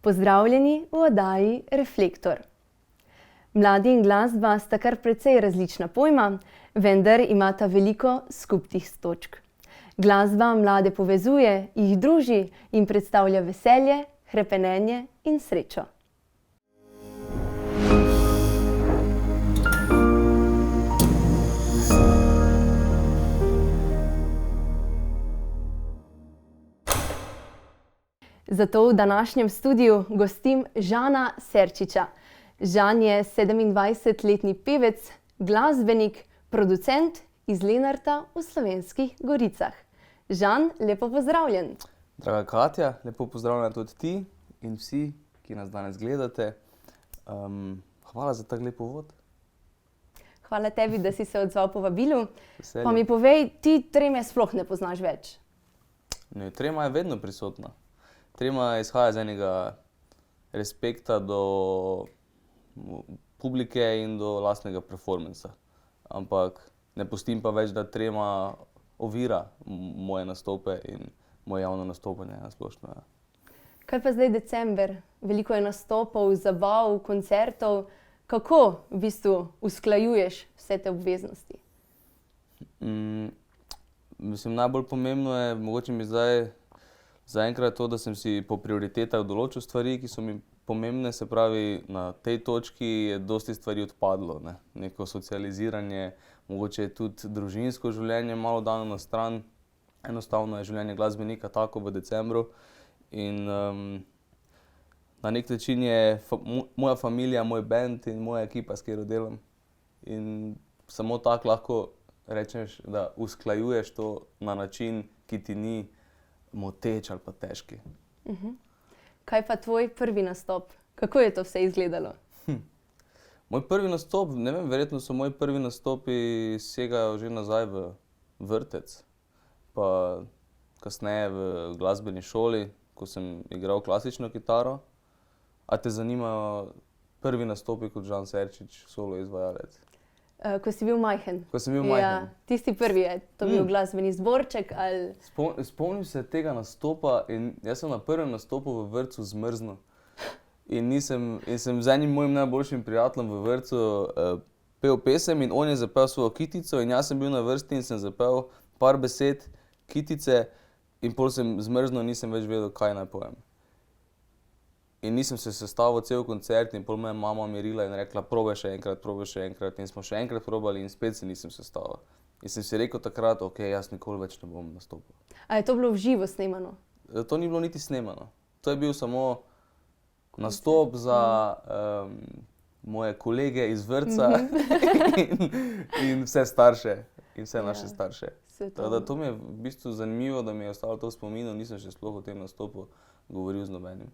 Pozdravljeni v oddaji Reflektor. Mladi in glasba sta kar precej različna pojma, vendar imata veliko skupnih točk. Glasba mlade povezuje, jih druži in predstavlja veselje, hrepenenje in srečo. Zato v današnjem studiu gostim Žana Serčiča. Žan je 27-letni pevec, glasbenik, producent iz Lenarta v Slovenskih Goricah. Žan, lepo pozdravljen. Draga Katja, lepo pozdravljena tudi ti in vsi, ki nas danes gledate. Hvala za tak lep uvod. Hvala tebi, da si se odzval povabilu. Veselje. Pa mi povej, ti Treme sploh ne poznaš več. Ne, trema je vedno prisotna. Trema izhaja iz enega respekta do publike in do lastnega performansa. Ampak ne pustim pa več, da trema ovira moje nastope in moje javno nastopanje na splošno. Kaj pa zdaj december? Veliko je nastopov, zabav, koncertov. Kako v bistvu usklajuješ vse te obveznosti? Mislim, najbolj pomembno je mogoče mi zdaj zaenkrat to, da sem si po prioritetah določil stvari, ki so mi pomembne, se pravi, na tej točki je dosti stvari odpadlo, ne. Neko socializiranje, mogoče je tudi družinsko življenje malo dano na stran. Enostavno je življenje glasbenika tako v decembru in na nek način je moja familija, moj bend in moja ekipa, s katero delam. In samo tako lahko rečeš, da usklajuješ to na način, ki ti ni moteč ali pa težki. Kaj pa tvoj prvi nastop? Kako je to vse izgledalo? Moj prvi nastop, ne vem, verjetno so moji prvi nastopi segajo že nazaj v vrtec. Pa kasneje v glasbeni šoli, ko sem igral klasično kitaro. A te zanimajo prvi nastopi kot Žan Serčič, solo izvajalec? Ko si bil majhen. Ko sem bil majhen. Ja, tisti prvi je to bil glasbeni zborček ali... Spomnim se tega nastopa in jaz sem na prvem nastopu v vrtcu zmrznil. In sem z enim mojim najboljšim prijateljem v vrtcu pel pesem in on je zapel svojo kitico in jaz sem bil na vrsti in sem zapel par besed kitice in pol sem zmrznil in nisem več vedel, kaj naj pojem. In nisem se sestavil cel koncert in pol me je mama mirila in rekla, probaj še enkrat in smo še enkrat probali in spet se nisem sestavil. In sem si rekel takrat, okej, jaz nikoli več ne bom nastopil. A je to bilo v živo snemano? To ni bilo niti snemano. To je bil samo nastop za moje kolege iz vrtca in vse starše in vse naše starše. Tako da to mi je v bistvu zanimivo, da mi je ostalo to v spominu, nisem še sploh o tem nastopu govoril z nobenim.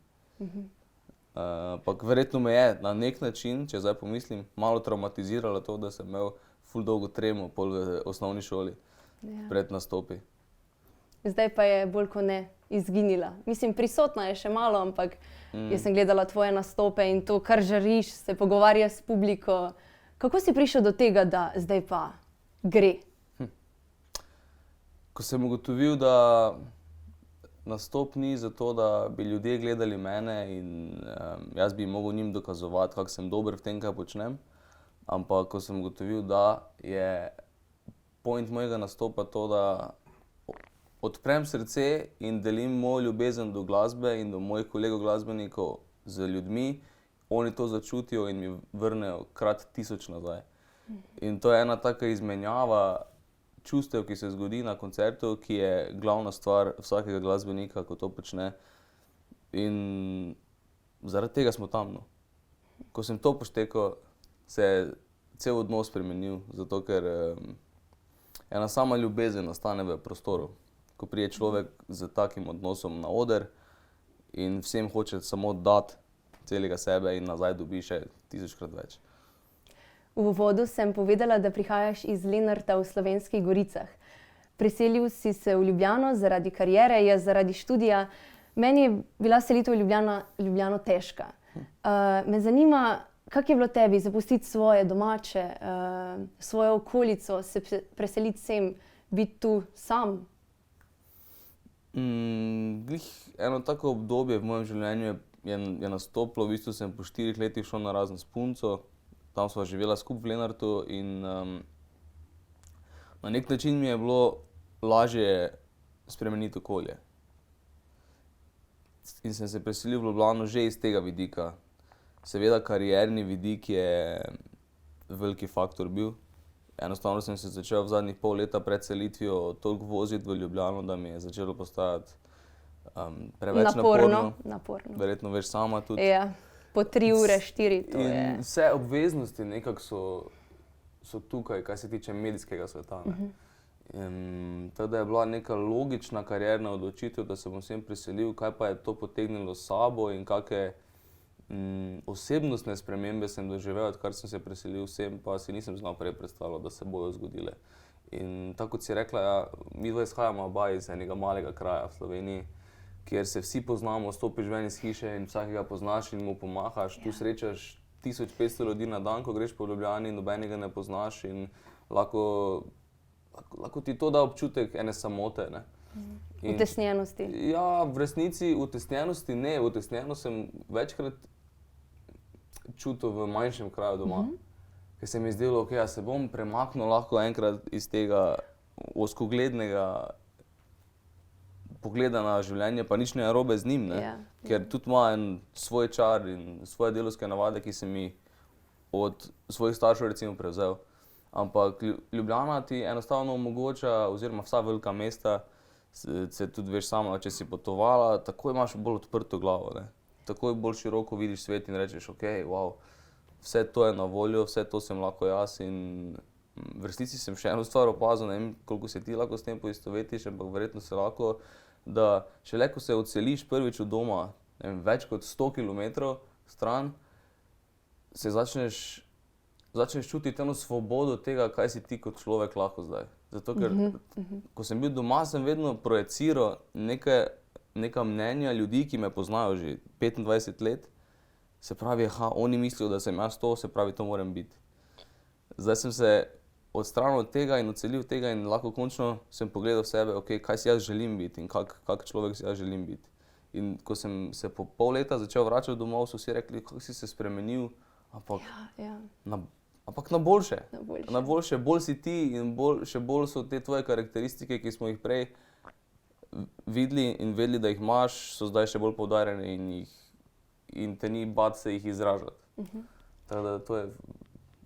Ampak verjetno me je na nek način, če zdaj pomislim, malo travmatiziralo to, da sem imel ful dolgo tremo pol v osnovni šoli pred nastopi. Zdaj pa je bolj kot ne izginila. Mislim, prisotna je še malo, ampak jaz sem gledala tvoje nastope in to, kar žariš, se pogovarjaš s publiko. Kako si prišel do tega, da zdaj pa gre? Ko sem ugotovil, da nastop ni zato, da bi ljudje gledali mene in jaz bi mogel njim dokazovati, kako sem dober v tem, kaj počnem. Ampak ko sem ugotovil, da je point mojega nastopa to, da odprem srce in delim mojo ljubezen do glasbe in do mojih kolegov glasbenikov z ljudmi, oni to začutijo in mi vrnejo krat 1000 nazaj. In to je ena taka izmenjava čustev, ki se zgodi na koncertu, ki je glavna stvar vsakega glasbenika, ko to počne. In zaradi tega smo tam, no. Ko sem to poštekal, se je cel odnos spremenil, zato ker ena sama ljubezen nastane v prostoru. Ko pride človek z takim odnosom na oder in vsem hoče samo dati celega sebe in nazaj dobi še 1000-krat več. V uvodu sem povedala, da prihajaš iz Lenarta v Slovenskih Goricah. Preselil si se v Ljubljano zaradi kariere, jaz zaradi študija. Meni je bila selitev v Ljubljano težka. Me zanima, kako je bilo tebi zapustiti svoje domače, svojo okolico, se preseliti sem, biti tu sam? Glih eno tako obdobje v mojem življenju je je nastopilo, v bistvu sem po 4 letih šel na razen s punco, tam sva živela skupaj v Lenartu in na nek način mi je bilo lažje spremeniti okolje. In sem se preselil v Ljubljano že iz tega vidika. Seveda karierni vidik je veliki faktor bil. Enostavno sem se začel v zadnjih pol leta pred selitvijo toliko voziti v Ljubljano, da mi je začelo postajati preveč naporno. Verjetno veš sama tudi. Ja, po 3 ure, 4, to je. In vse obveznosti nekako so tukaj, kar se tiče medijskega sveta. Tako da je bila neka logična karierna odločitev, da se bom sem preselil, kaj pa je to potegnilo s sabo in kakšne osebnostne spremembe sem doživel, odkar sem se preselil sem, pa si nisem znal prej predstavljati, da se bojo zgodile. In tako kot si rekla, ja, mi dva izhajamo oba iz enega malega kraja v Sloveniji, kjer se vsi poznamo, stopiš ven iz hiše in vsakega poznaš in mu pomahaš, tu srečaš 1500 ljudi na dan, ko greš po Ljubljani, nobenega ne poznaš in lahko ti to da občutek ene samote, ne. Utesnjenosti. Ja, v resnici utesnjenosti ne, utesnjeno sem večkrat čutil v manjšem kraju doma. Ker se mi je zdelo, okej, se bom premaknil lahko enkrat iz tega ozkoglednega pogleda na življenje, pa nič ne narobe z njim, ne. Ker tudi ima en svoj čar in svoje delavske navade, ki sem jih od svojih staršev recimo prevzel. Ampak Ljubljana ti enostavno omogoča, oziroma vsa velika mesta, se tudi veš sama, če si potovala, takoj imaš bolj odprto glavo, ne. Takoj bolj široko vidiš svet in rečeš, okej, wow, vse to je na voljo, vse to sem lahko jaz in v resnici sem še eno stvar opazil, ne vem, koliko se ti lahko s tem poistovetiš, ampak verjetno se lahko, da šele ko se odseliš prvič od doma, ne vem, več kot 100 kilometrov stran, se začneš čutiti eno svobodo tega, kaj si ti kot človek lahko zdaj. Zato, ker ko sem bil doma, sem vedno projeciral neka mnenja ljudi, ki me poznajo že 25 let. Se pravi, oni mislijo, da sem jaz to, se pravi, to moram biti. Zdaj sem se odstranil od tega in odselil tega in lahko končno sem pogledal v sebe, okej, kaj si jaz želim biti in kak človek si jaz želim biti. In ko sem se po pol leta začel vračati domov, so vsi rekli, kako si se spremenil, ampak na boljše. Na boljše, bolj si ti in še bolj so te tvoje karakteristike, ki smo jih prej videli in vedeli, da jih imaš, so zdaj še bolj poudarjene in te ni bati se jih izražati. Tako da to je,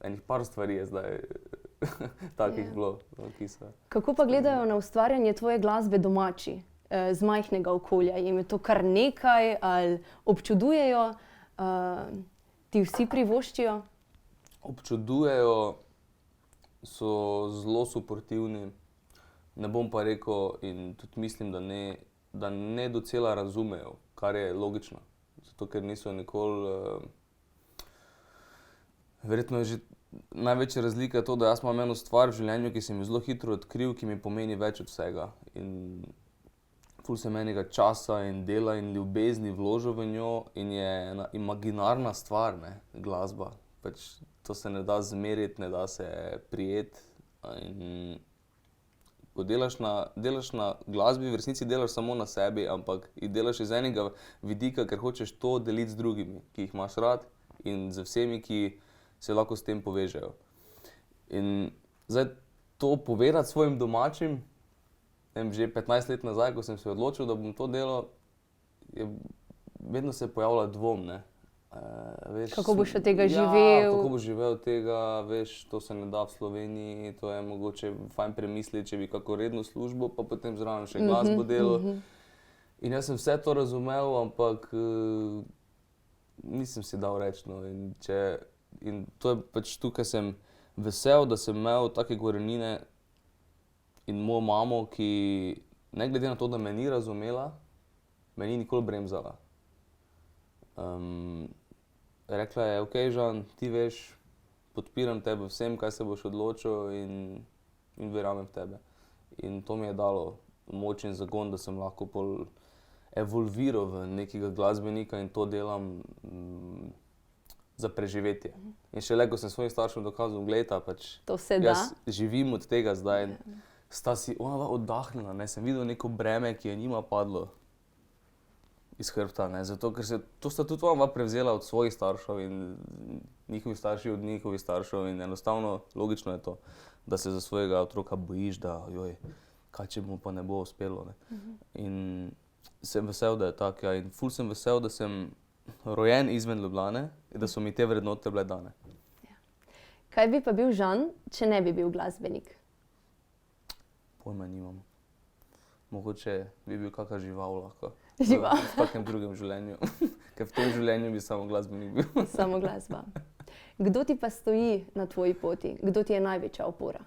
enih par stvari je zdaj takih bilo, ki so. Kako pa gledajo na ustvarjanje tvoje glasbe domači, z majhnega okolja? Jim je to kar nekaj ali občudujejo, ti vsi privoščijo? Občudujejo, so zelo suportivni, ne bom pa rekel in tudi mislim, da ne docela razumejo, kar je logično. Zato, ker niso nikoli, verjetno je že največja razlika to, da jaz imam eno stvar v življenju, ki sem jo zelo hitro odkril, ki mi pomeni več od vsega. In ful sem enega časa in dela in ljubezni vložil v njo in je ena imaginarna stvar, ne, glasba. Pač to se ne da zmeriti, ne da se prijeti. In ko delaš na glasbi, v resnici delaš samo na sebi, ampak delaš iz enega vidika, ker hočeš to deliti z drugimi, ki jih imaš rad in z vsemi, ki se lahko s tem povežejo. In zdaj to povedati svojim domačim, ne vem, že 15 let nazaj, ko sem se odločil, da bom to delal, vedno se je pojavljal dvom, ne. Veš, kako boš od tega živel? Kako boš živel od tega, veš, to se ne da v Sloveniji, to je mogoče fajn premisliti, če bi kako redno službo, pa potem zraven še glasbo delal. In jaz sem vse to razumel, ampak nisem si dal reči, no, in to je pač tukaj sem vesel, da sem imel take korenine in mojo mamo, ki ne glede na to, da me ni razumela, me ni nikoli bremzala. Rekla je, okej, Žan, ti veš, podpiram tebe vsem, kaj se boš odločil in verjamem v tebe. In to mi je dalo moč in zagon, da sem lahko pol evolviral v nekega glasbenika in to delam za preživetje. In šele, ko sem svojim staršem dokazal, glejta, pač to se da. Jaz živim od tega zdaj. Sta si onadva oddahnila, ne, sem videl neko breme, ki je njima padlo. iz hrbta, ne? Zato, ker to sta tudi ona prevzela od svojih staršev in njihovi starši od njihovih staršev in enostavno logično je to, da se za svojega otroka bojiš, da joj, kaj če mu pa ne bo uspelo, ne? In sem vesel, da je tako, ja, in ful sem vesel, da sem rojen izven Ljubljane in da so mi te vrednote bile dane. Kaj bi pa bil Žan, če ne bi bil glasbenik? Pojma nimam. Mogoče bi bil kakšna žival lahko. Žival. V kakem drugem življenju. Ker v tem življenju bi samo glasbenik bil. Samo glasba. Kdo ti pa stoji na tvoji poti? Kdo ti je največja opora?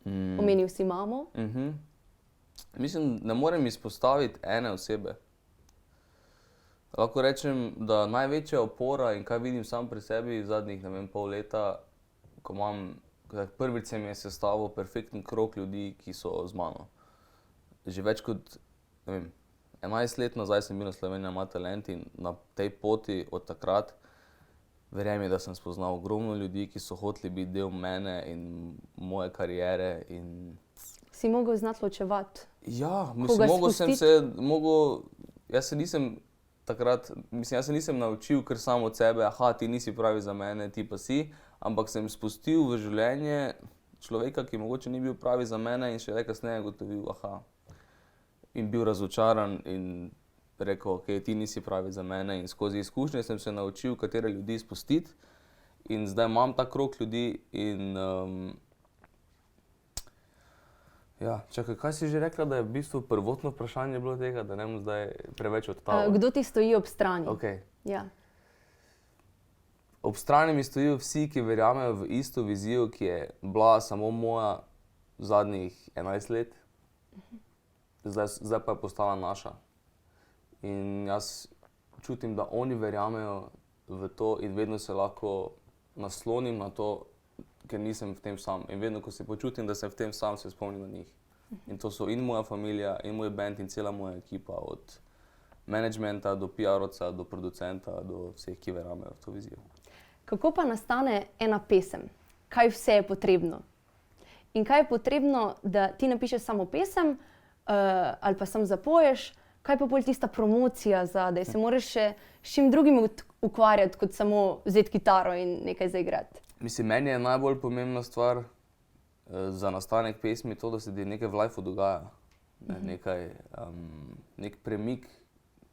Omenil si mamo. Mislim, ne morem izpostaviti ene osebe. Lahko rečem, da največja opora in kaj vidim sam pri sebi zadnjih, ne vem, pol leta, ko prvič se mi je sestavil perfekten krog ljudi, ki so z mano. Že več kot, ne vem, 11 let nazaj sem bil na Slovenija ima talent in na tej poti od takrat verjemi, da sem spoznal ogromno ljudi, ki so hoteli biti del mene in moje kariere in... Si mogel znati ločevati? Ja, mislim, jaz se nisem takrat, jaz se nisem naučil kar sam od sebe, aha, ti nisi pravi za mene, ti pa si, ampak sem spustil v življenje človeka, ki mogoče ni bil pravi za mene in šele kasneje ugotovil, aha, in bil razočaran in rekel, ok, ti nisi pravi za mene in skozi izkušnje sem se naučil, katere ljudi spustiti in zdaj imam ta krog ljudi in ja, čakaj, kaj si že rekla, da je v bistvu prvotno vprašanje bilo tega, da ne bom zdaj preveč odtaval? Kdo ti stoji ob strani? Okej. Ja. Ob strani mi stojijo vsi, ki verjamejo v isto vizijo, ki je bila samo moja zadnjih 11 let. Zdaj pa je postala naša. In jaz čutim, da oni verjamejo v to in vedno se lahko naslonim na to, ker nisem v tem sam. In vedno, ko se počutim, da sem v tem sam, se spomnim na njih. In to so in moja familija, in moj band, in cela moja ekipa, od menedžmenta do PR-ovca, do producenta, do vseh, ki verjamejo v to vizijo. Kako pa nastane ena pesem? Kaj vse je potrebno? In kaj je potrebno, da ti napišeš samo pesem ali pa samo zapoješ? Kaj pa bolj tista promocija zadaj? Se moraš še s čim drugim ukvarjati, kot samo vzeti kitaro in nekaj zaigrati? Mislim, meni je najbolj pomembna stvar za nastanek pesmi to, da se ti nekaj v lifeu dogaja. Nek premik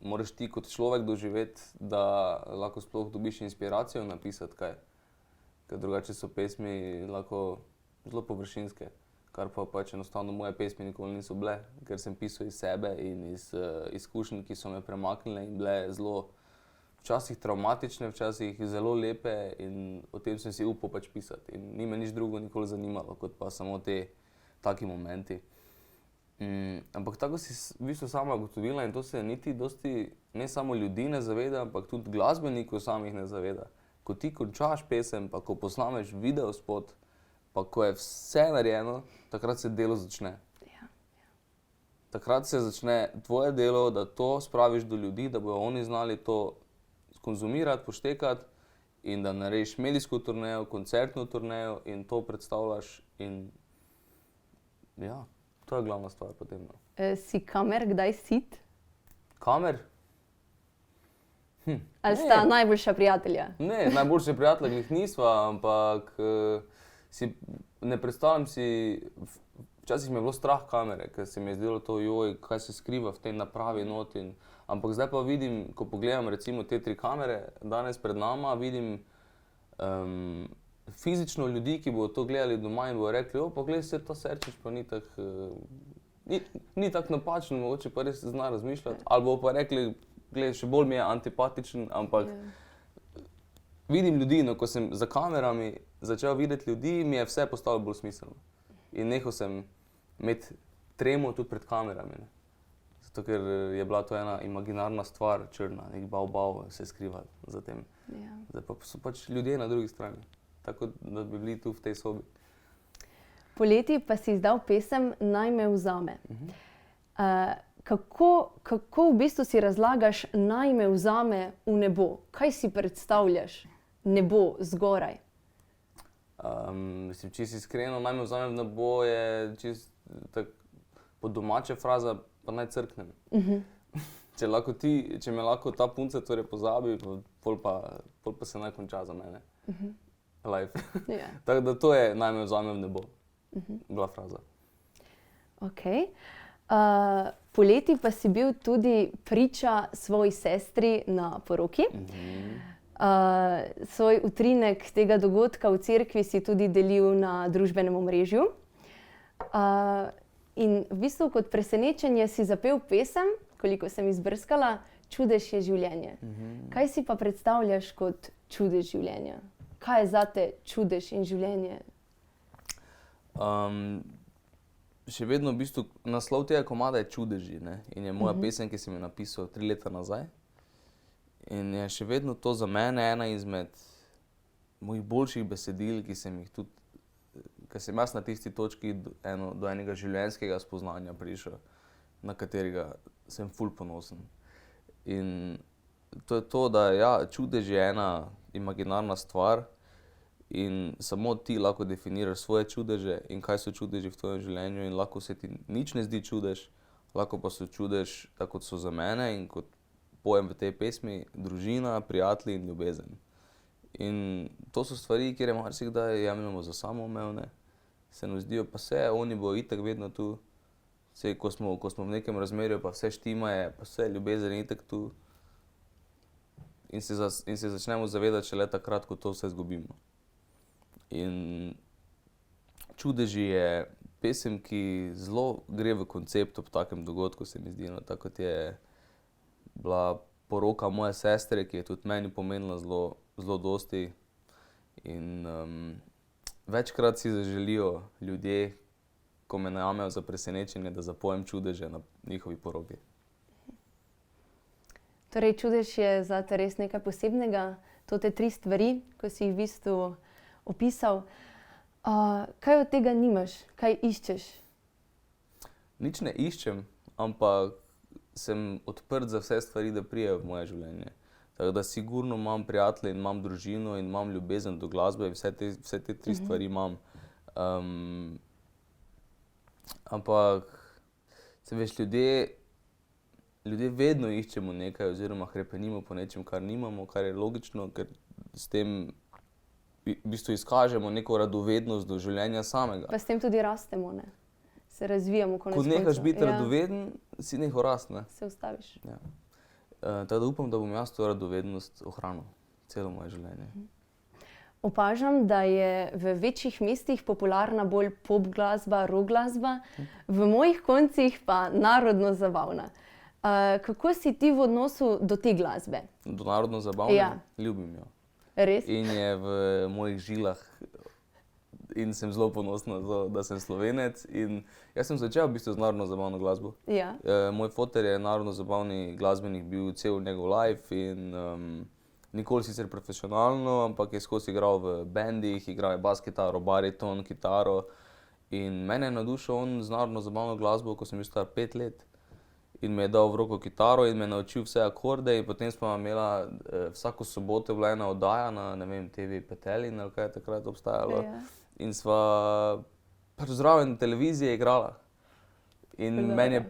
moraš ti kot človek doživeti, da lahko sploh dobiš inspiracijo napisati kaj. Ker drugače so pesmi lahko zelo površinske, kar pa pač enostavno moje pesmi nikoli niso bile, ker sem pisal iz sebe in iz izkušenj, ki so me premaknile in bile zelo včasih travmatične, včasih zelo lepe in o tem sem si upal pač pisati. In ni me nič drugo nikoli zanimalo, kot pa samo taki momenti. Ampak tako si v bistvu sama ugotovila in to se niti dosti ne samo ljudi ne zaveda, ampak tudi glasbenikov samih ne zaveda. Ko ti končaš pesem, pa ko posnameš videospot, pa ko je vse narejeno, takrat se delo začne. Takrat se začne tvoje delo, da to spraviš do ljudi, da bodo oni znali to konzumirati, poštekati in da narediš medijsko turnejo, koncertno turnejo in to predstavljaš in ja, to je glavna stvar potem. Si kamer kdaj sit? Kamer? Ali sta najboljša prijatelja? Ne, najboljša prijatelja glih nisva, ampak ne predstavljam si, včasih mi je bilo strah kamere, ker se mi je zdelo to, joj, kaj se skriva v tej napravi not in ampak zdaj pa vidim, ko pogledam recimo te 3 kamere danes pred nama, vidim fizično ljudi, ki bodo to gledali doma in bodo rekli, pa gledaj se, ta Serčič pa ni tak napačen, mogoče pa res zna razmišljati. Ali bodo pa rekli, gledaj, še bolj mi je antipatičen, ampak vidim ljudi, no ko sem za kamerami začel videti ljudi, mi je vse postalo bolj smiselno. In nehal sem imeti tremo tudi pred kamerami, ne. Zato, ker je bila to ena imaginarna stvar, črna, nek bav se skriva za tem. Zdaj pa so pač ljudje na drugi strani, tako da bi bili tu v tej sobi. Poleti pa si izdal pesem Naj me vzame. Kako v bistvu si razlagaš Naj me vzame v nebo? Kaj si predstavljaš nebo zgoraj? Mislim, čisto iskreno, Naj me vzame v nebo je čisto tak po domače fraza, pa naj crknem. če me lahko ta punca torej pozabi, pol pa se naj konča za mene. Life. Ja. Tako da to je naj me vzame v nebo. Bila fraza. Okay. Poleti pa si bil tudi priča svoji sestri na poroki. Svoj utrinek tega dogodka v cerkvi si tudi delil na družbenem omrežju. In v bistvu kot presenečenje si zapel pesem, koliko sem izbrskala, Čudež je življenje. Kaj si pa predstavljaš kot čudež življenja? Kaj je zate čudež in življenje? Še vedno v bistvu naslov tega komada je Čudeži, ne? In je moja pesem, ki sem jo napisal 3 leta nazaj. In je še vedno to za mene ena izmed mojih boljših besedil, ki sem jaz na tisti točki do enega življenjskega spoznanja prišel, na katerega sem ful ponosen. In to je to, da ja, čudež je ena imaginarna stvar in samo ti lahko definiraš svoje čudeže in kaj so čudeži v tvojem življenju in lahko se ti nič ne zdi čudež, lahko pa so čudež, tako kot so za mene in kot pojem v tej pesmi, družina, prijatelji in ljubezen. In to so stvari, kjer je marsikdaj jemljemo za samoumevne, se nam zdijo pa vse, oni bojo itak vedno tu. Saj, ko smo v nekem razmerju, pa vse štima je, pa vse ljubezen je itak tu. In se začnemo zavedati šele takrat, ko to vse izgubimo. In Čudeži je pesem, ki zelo gre v koncept ob takem dogodku, se mi zdi, no, tako kot je bila poroka moje sestre, ki je tudi meni pomenila zelo dosti. In večkrat si zaželijo ljudje, ko me najamejo za presenečenje, da zapojem čudeže na njihovi poroki. Torej, čudež je zate res nekaj posebnega, to te 3 stvari, ko si jih v bistvu opisal. Kaj od tega nimaš? Kaj iščeš? Nič ne iščem, ampak sem odprt za vse stvari, da prijejo v moje življenje. Tako da sigurno imam prijatelje in imam družino in imam ljubezen do glasbe, vse te 3 stvari imam. Ampak, se veš, ljudje vedno iščemo nekaj oziroma hrepenimo po nečem, kar nimamo, kar je logično, ker s tem v bistvu izkažemo neko radovednost do življenja samega. Pa s tem tudi rastemo, ne? Se razvijamo konec Ko koncev. nehaš biti radoveden, si nehal rasti, ne? Se ustaviš. Ja. Tako da upam, da bom jaz to radovednost ohranil celo moje življenje. Opažam, da je v večjih mestih popularna bolj pop glasba, rock glasba, v mojih koncih pa narodno zabavna. Kako si ti v odnosu do te glasbe? Do narodno zabavne? Ja. Ljubim jo. Res? In je v mojih žilah in sem zelo ponosen na to, da sem Slovenec. In jaz sem začel v bistvu z narodno zabavno glasbo. Ja. Moj foter je narodno zabavni glasbenik bil cel njegov life in nikoli sicer profesionalno, ampak je skozi igral v bendih, igral je bas kitaro, bariton, kitaro. In mene je navdušil on z narodno zabavno glasbo, ko sem bil star 5 let. In mi je dal v roko kitaro in me naučil vse akorde in potem smo imela vsako soboto bila ena oddaja na, ne vem, TV Petelin ali kaj je takrat obstajalo. Ja. In sva pač zraven televizije igrala. In meni je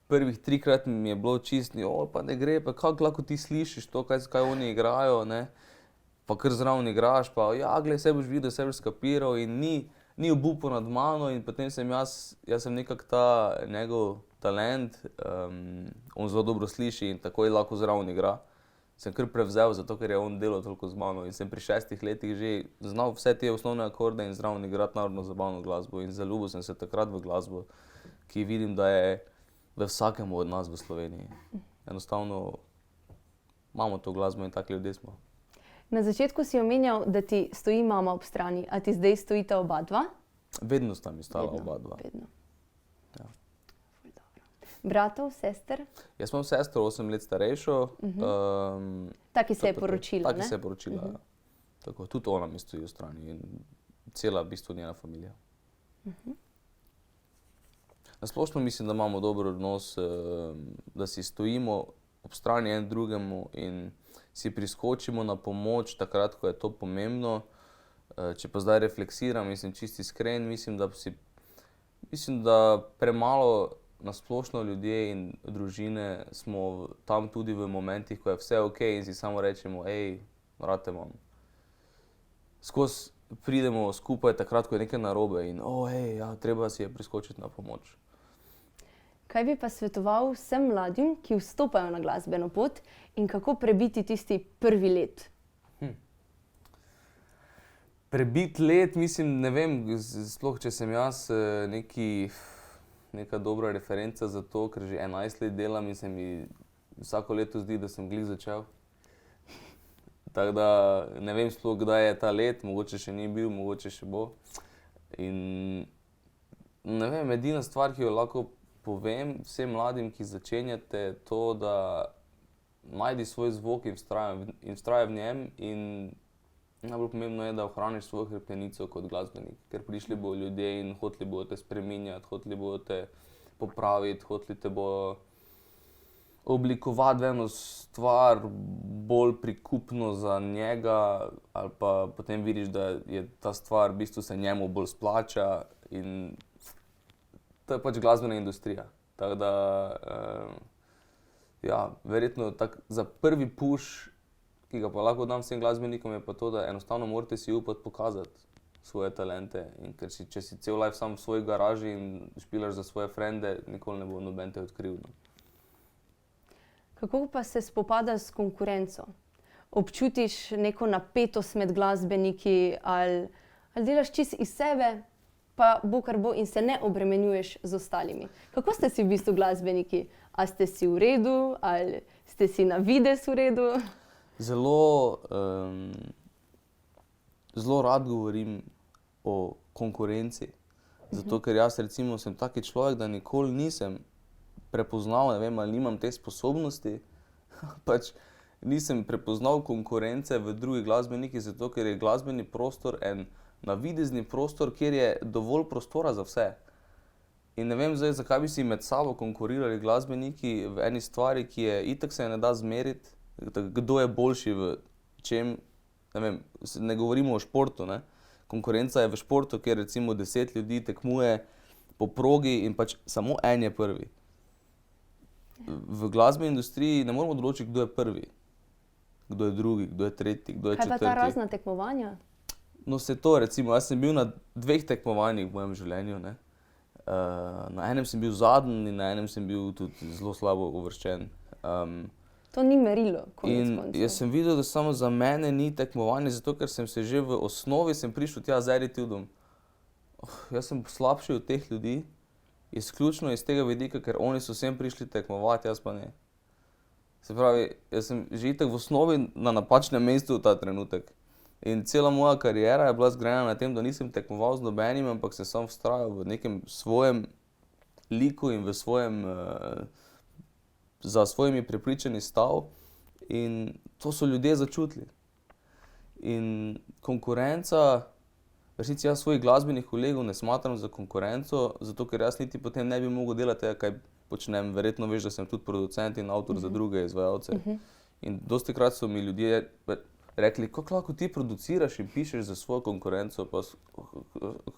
prvih 3-krat mi je bilo čisto, pa ne gre, pa kako lahko ti slišiš to, kaj oni igrajo, ne. Pa kar zraven igraš, pa ja, glej, saj boš videl, saj boš skapiral in ni obupal nad mano in potem sem jaz sem nekako ta njegov talent, on zelo dobro sliši in takoj lahko zraven igra. Sem kar prevzel, zato ker je on delal toliko z mano in sem pri 6 letih že znal vse te osnovne akorde in zraven igrati narodno zabavno glasbo in zaljubil sem se takrat v glasbo, ki vidim, da je v vsakemu od nas v Sloveniji. Enostavno imamo to glasbo in taki ljudje smo. Na začetku si omenjal, da ti stoji mama ob strani, a ti zdaj stojita oba dva? Vedno sta mi stala oba dva. Vedno. Ja. Ful dobro. Bratov, sester? Jaz imam sestro 8 let starejšo. Taki se je poročila, Taki ne? se je poročila, ja. Tako, tudi ona mi stoji v strani in cela v bistvu njena familija. Na splošno mislim, da imamo dober odnos, da si stojimo ob strani en drugemu in si priskočimo na pomoč takrat, ko je to pomembno. Če pa zdaj refleksiram in sem čisto iskren, mislim, da premalo nasplošno ljudje in družine smo tam tudi v momentih, ko je vse ok in si samo rečemo, rate imam. Skozi pridemo skupaj takrat, ko je nekaj narobe in treba si je priskočiti na pomoč. Kaj bi pa svetoval vsem mladim, ki vstopajo na glasbeno pot in kako prebiti tisti prvi let? Prebiti let, mislim, ne vem, sploh če sem jaz neka dobra referenca za to, ker že 11 let delam in se mi vsako leto zdi, da sem glih začel. Tako da ne vem sploh, kdaj je ta let, mogoče še ni bil, mogoče še bo. In ne vem, edina stvar, ki jo lahko povem vsem mladim, ki začenjate, je to, da najdi svoj zvok in vztrajaj v njem in najbolj pomembno je, da ohraniš svojo hrbtenico kot glasbenik, ker prišli bodo ljudje in hoteli bodo te spreminjati, hoteli bodo te popraviti, hoteli te bodo oblikovati v eno stvar bolj prikupno za njega, ali pa potem vidiš, da je ta stvar v bistvu se njemu bolj splača in to je pač glasbena industrija. Tako da, verjetno za prvi push, ki ga pa lahko dam vsem glasbenikom, je pa to, da enostavno morate si upati pokazati svoje talente. In ker če si cel life sam v svoji garaži in špilaš za svoje frende, nikoli ne bo noben te odkril. Kako pa se spopadaš s konkurenco? Občutiš neko napetost med glasbeniki ali delaš čisto iz sebe, pa bo kar bo in se ne obremenjuješ z ostalimi? Kako ste si v bistvu glasbeniki? A ste si v redu ali ste si na videz v redu? Zelo rad govorim o konkurenci, zato ker jaz recimo sem taki človek, da nikoli nisem prepoznal, ne vem, ali nimam te sposobnosti, pač nisem prepoznal konkurence v drugih glasbenikih, zato ker je glasbeni prostor en navidezni prostor, kjer je dovolj prostora za vse. In ne vem zdaj, zakaj bi si med sabo konkurirali glasbeniki v eni stvari, ki je itak se ne da zmeriti, kdo je boljši v čem, ne vem, ne govorimo o športu, ne. Konkurenca je v športu, kjer recimo 10 ljudi tekmuje po progi in pač samo en je prvi. V glasbeni industriji ne moremo določiti, kdo je prvi, kdo je drugi, kdo je tretji, kdo je četrti. Kaj pa ta razna tekmovanja? No, se to, recimo, jaz sem bil na 2 tekmovanjih v mojem življenju, ne. Na enem sem bil zadnji in na enem sem bil tudi zelo slabo uvrščen. To ni merilo, konec In koncev. jaz sem videl, da samo za mene ni tekmovanje, zato ker sem se že v osnovi prišel tja z attitudom. Jaz sem slabši od teh ljudi, izključno iz tega vidika, ker oni so sem prišli tekmovati, jaz pa ne. Se pravi, jaz sem že itak v osnovi na napačnem mestu v ta trenutek. In cela moja kariera je bila zgrajena na tem, da nisem tekmoval z nobenim, ampak sem samo vztrajal v nekem svojem liku in v svojem, za svojimi prepričanji stal. In to so ljudje začutili. In konkurenca, v resnici jaz svojih glasbenih kolegov ne smatram za konkurenco, zato ker jaz niti potem ne bi mogel delati tega, kaj počnem. Verjetno veš, da sem tudi producent in avtor za druge izvajalce. In dostikrat so mi ljudje rekli, kako lahko ti produciraš in pišeš za svojo konkurenco, pa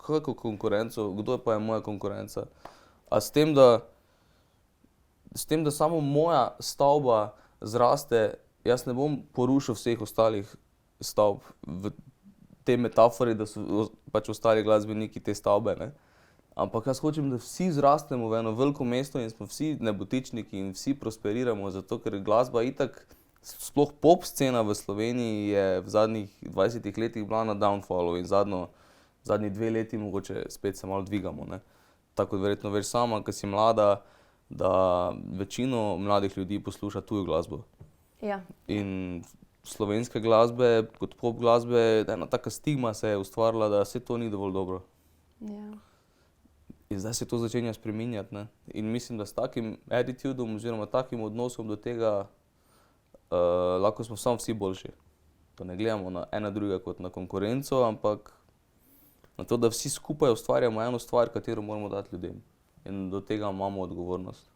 kako konkurenco, kdo pa je moja konkurenca? A s tem, da samo moja stavba zraste, jaz ne bom porušil vseh ostalih stavb v tej metafori, da so pač ostali glasbeniki te stavbe, ne. Ampak jaz hočem, da vsi zrastemo v eno veliko mesto in smo vsi nebotičniki in vsi prosperiramo, zato ker glasba itak, sploh pop scena v Sloveniji je v zadnjih 20 letih bila na downfallu in zadnji 2 leti mogoče spet se malo dvigamo, ne. Tako kot verjetno veš sama, ko si mlada, da večino mladih ljudi posluša tujo glasbo. Ja. In slovenske glasbe, kot pop glasbe, ena taka stigma se je ustvarila, da saj to ni dovolj dobro. Ja. In zdaj se to začenja spreminjati, ne. In mislim, da s takim attitudom oziroma takim odnosom do tega lahko smo samo vsi boljši. Da ne gledamo na ena drugega kot na konkurenco, ampak na to, da vsi skupaj ustvarjamo eno stvar, katero moramo dati ljudem. In do tega imamo odgovornost.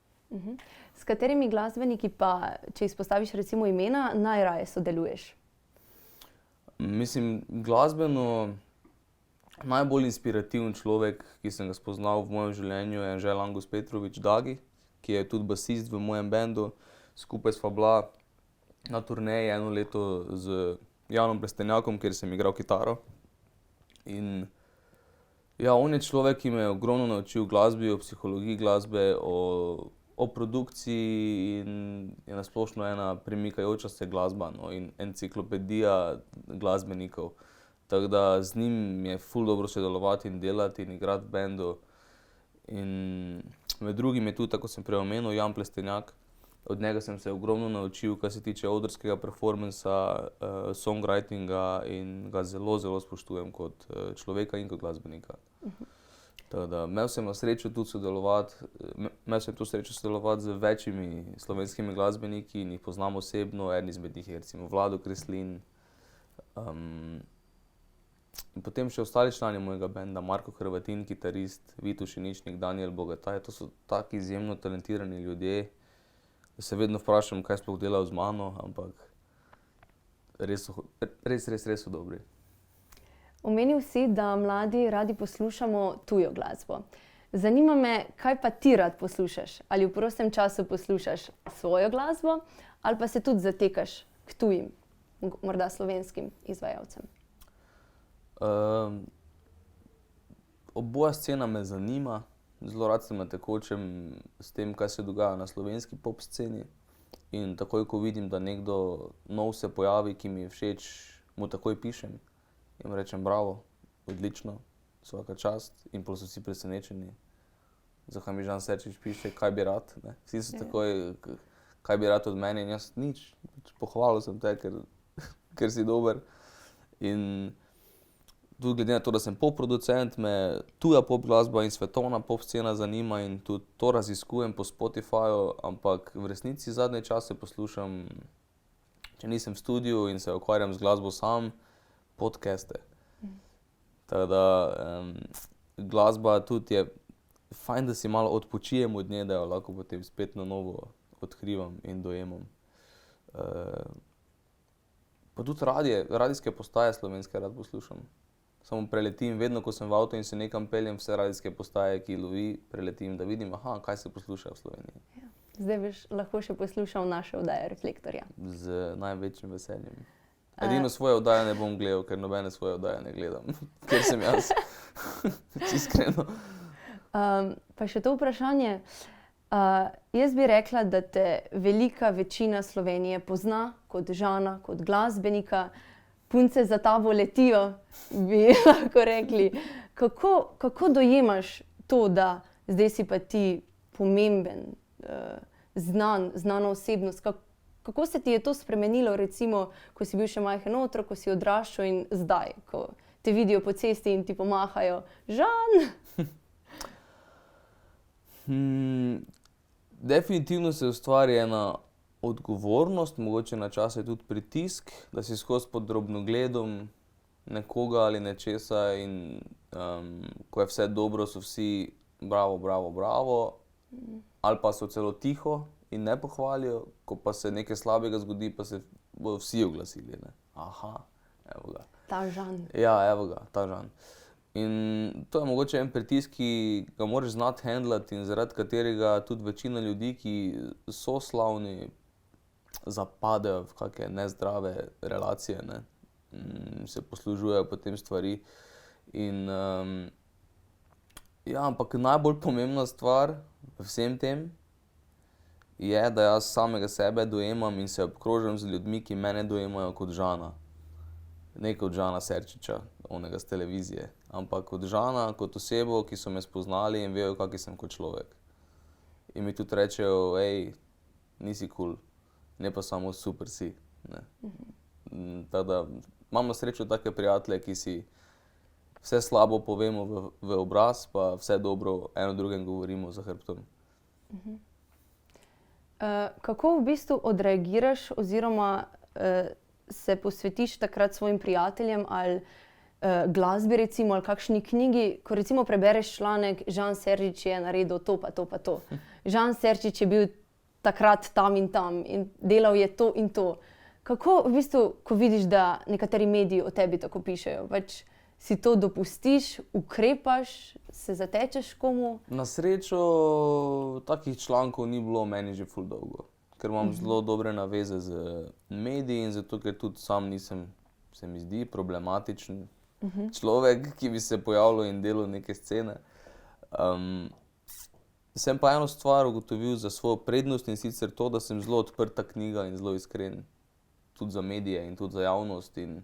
S katerimi glasbeniki pa, če izpostaviš recimo imena, najraje sodeluješ? Mislim, glasbeno Najbolj inspirativen človek, ki sem ga spoznal v mojem življenju, je Anže Langus Petrovič Dagi, ki je tudi basist v mojem bendu. Skupaj sva bila na turneji 1 leto z Janom Plestenjakom, kjer sem igral kitaro. In ja, on je človek, ki me je ogromno naučil glasbi, o psihologiji glasbe, o produkciji in je na splošno ena premikajoča se glasba, no, in enciklopedija glasbenikov. Tako da z njim je ful dobro sodelovati in delati in igrati v bendu. In med drugim je tudi, tako sem prej omenil, Jan Plestenjak. Od njega sem se ogromno naučil, kar se tiče odrskega performansa, songwritinga in ga zelo, zelo spoštujem kot človeka in kot glasbenika. Tako da imel sem srečo tudi sodelovati, z večjimi slovenskimi glasbeniki in jih poznam osebno. Eden izmed njih je recimo Vlado Kreslin. In potem še ostali člani mojega benda, Marko Hrvatin, kitarist, Vito Šiničnik, Danijel Bogataj. To so taki izjemno talentirani ljudje, da se vedno vprašam, kaj sploh delajo z mano, ampak res so dobri. Omenil si, da mladi radi poslušamo tujo glasbo. Zanima me, kaj pa ti rad poslušaš? Ali v prostem času poslušaš svojo glasbo ali pa se tudi zatekaš k tujim, morda slovenskim izvajalcem? Oboja scena me zanima. Zelo rad sem na tekočem s tem, kaj se dogaja na slovenski pop sceni. In takoj, ko vidim, da nekdo nov se pojavi, ki mi je všeč, mu takoj pišem. In mu rečem bravo, odlično, vsaka čast. In pol so vsi presenečeni. Zakaj mi Žan Serčič piše, kaj bi rad, ne? Vsi so takoj, kaj bi rad od mene, in jaz nič. Pohvalil sem te, ker si dober. In tudi glede na to, da sem pop-producent, me tuja pop glasba in svetovna pop scena zanima in tudi to raziskujem po Spotifyju, ampak v resnici zadnje čase poslušam, če nisem v studiu in se ukvarjam z glasbo sam, podcaste. Tako da glasba tudi je fajn, da si malo odpočijem od nje, da jo lahko potem spet na novo odkrivam in dojemam. Pa tudi radijske postaje slovenske rad poslušam. Samo preletim, vedno ko sem v avtu in se nekam peljem, vse radijske postaje, ki lovi, preletim, da vidim, kaj se posluša v Sloveniji. Ja. Zdaj biš lahko še poslušal naše oddaje Reflektorja. Z največjim veseljem. Edino svoje oddaje ne bom gledal, ker nobene svoje oddaje ne gledam, ker sem jaz. Iskreno. Pa še to vprašanje. Jaz bi rekla, da te velika večina Slovenije pozna kot Žana, kot glasbenika. Punce za tabo letijo, bi lahko rekli. Kako dojemaš to, da zdaj si pa ti pomemben, znana osebnost? Kako se ti je to spremenilo, recimo, ko si bil še majhen otrok, ko si odraščal in zdaj, ko te vidijo po cesti in ti pomahajo? Žan! Definitivno se ustvari ena odgovornost, mogoče na čase tudi pritisk, da si skozi pod drobnogledom nekoga ali nečesa in ko je vse dobro, so vsi bravo, bravo, bravo, ali pa so celo tiho in ne pohvalijo, ko pa se nekaj slabega zgodi, pa se bodo vsi oglasili, ne. Aha, evo ga. Ta Žan. Ja, evo ga, ta Žan. In to je mogoče en pritisk, ki ga moraš znati handlati in zaradi katerega tudi večina ljudi, ki so slavni, zapadejo v kake nezdrave relacije, ne. Se poslužujejo potem stvari. In ja, ampak najbolj pomembna stvar v vsem tem je, da jaz samega sebe dojemam in se obkrožam z ljudmi, ki mene dojemajo kot Žana. Ne kot Žana Serčiča, onega s televizije, ampak kot Žana, kot osebo, ki so me spoznali in vejo, kaki sem kot človek. In mi tudi rečejo, nisi kul, ne pa samo super si, ne. Tako da imam na srečo take prijatelje, ki si vse slabo povemo v obraz, pa vse dobro eno drugem govorimo za hrbtom. Kako v bistvu odreagiraš oziroma se posvetiš takrat svojim prijateljem ali glasbi recimo ali kakšni knjigi, ko recimo prebereš članek, Žan Serčič je naredil to pa to pa to. Žan Serčič je bil takrat tam in delal je to in to. Kako v bistvu, ko vidiš, da nekateri mediji o tebi tako pišejo, pač si to dopustiš, ukrepaš, se zatečeš komu? Na srečo takih člankov ni bilo meni že ful dolgo, ker imam zelo dobre naveze z mediji in zato, ker tudi sam nisem, se mi zdi, problematičen človek, ki bi se pojavljal in delal neke scene. Sem pa eno stvar ugotovil za svojo prednost, in sicer to, da sem zelo odprta knjiga in zelo iskren. Tudi za medije in tudi za javnost. In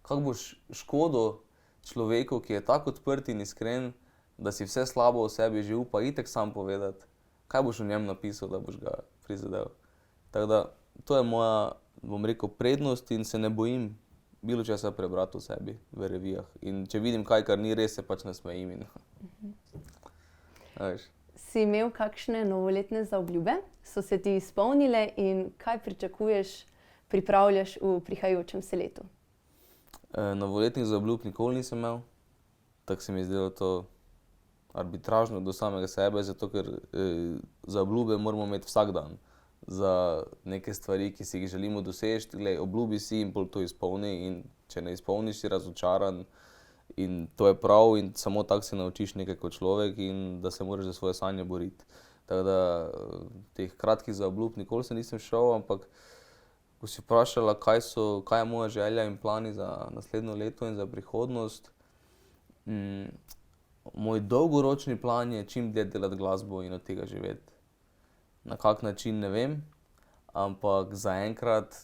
kako boš škodil človeku, ki je tako odprt in iskren, da si vse slabo o sebi že upa itek sam povedati, kaj boš o njem napisal, da boš ga prizadel. Tako da, to je moja, bom rekel, prednost in se ne bojim bilo česa prebrati o sebi v revijah. In če vidim kaj, kar ni res, se pač nasmejim in veš. Si imel kakšne novoletne zaobljube? So se ti izpolnile in kaj pričakuješ, pripravljaš v prihajajočem se letu? Novoletnih zaobljub nikoli nisem imel. Tako se mi je zdelo to arbitražno do samega sebe, zato ker zaobljube moramo imeti vsak dan za neke stvari, ki si jih želimo doseči. Glej, obljubi si in pol to izpolni, in če ne izpolniš, si razočaran. In to je prav in samo tako se naučiš nekaj kot človek in da se moraš za svoje sanje boriti. Tako da teh kratkih zaobljub nikoli se nisem šel, ampak ko si vprašala, kaj je moja želja in plani za naslednjo leto in za prihodnost, moj dolgoročni plan je čim dlje delati glasbo in od tega živeti. Na kak način, ne vem, ampak zaenkrat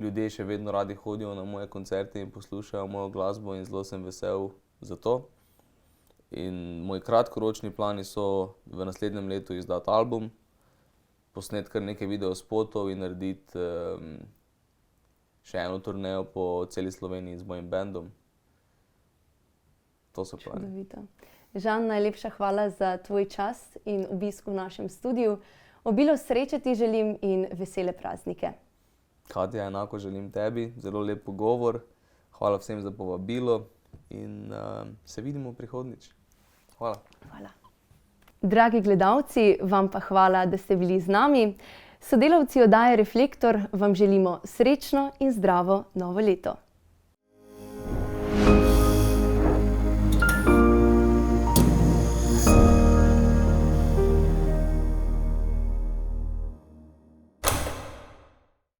ljudje še vedno radi hodijo na moje koncerte in poslušajo mojo glasbo in zelo sem vesel za to. In moji kratkoročni plani so v naslednjem letu izdati album, posneti kar nekaj videospotov in narediti še eno turnejo po celi Sloveniji z mojim bandom. To so plani. Čudovito. Žan, najlepša hvala za tvoj čas in obisk v našem studiu. Obilo sreče ti želim in vesele praznike. Katja, enako želim tebi, zelo lep pogovor. Hvala vsem za povabilo in se vidimo prihodnjič. Hvala. Hvala. Dragi gledalci, vam pa hvala, da ste bili z nami. Sodelavci oddaje Reflektor vam želimo srečno in zdravo novo leto.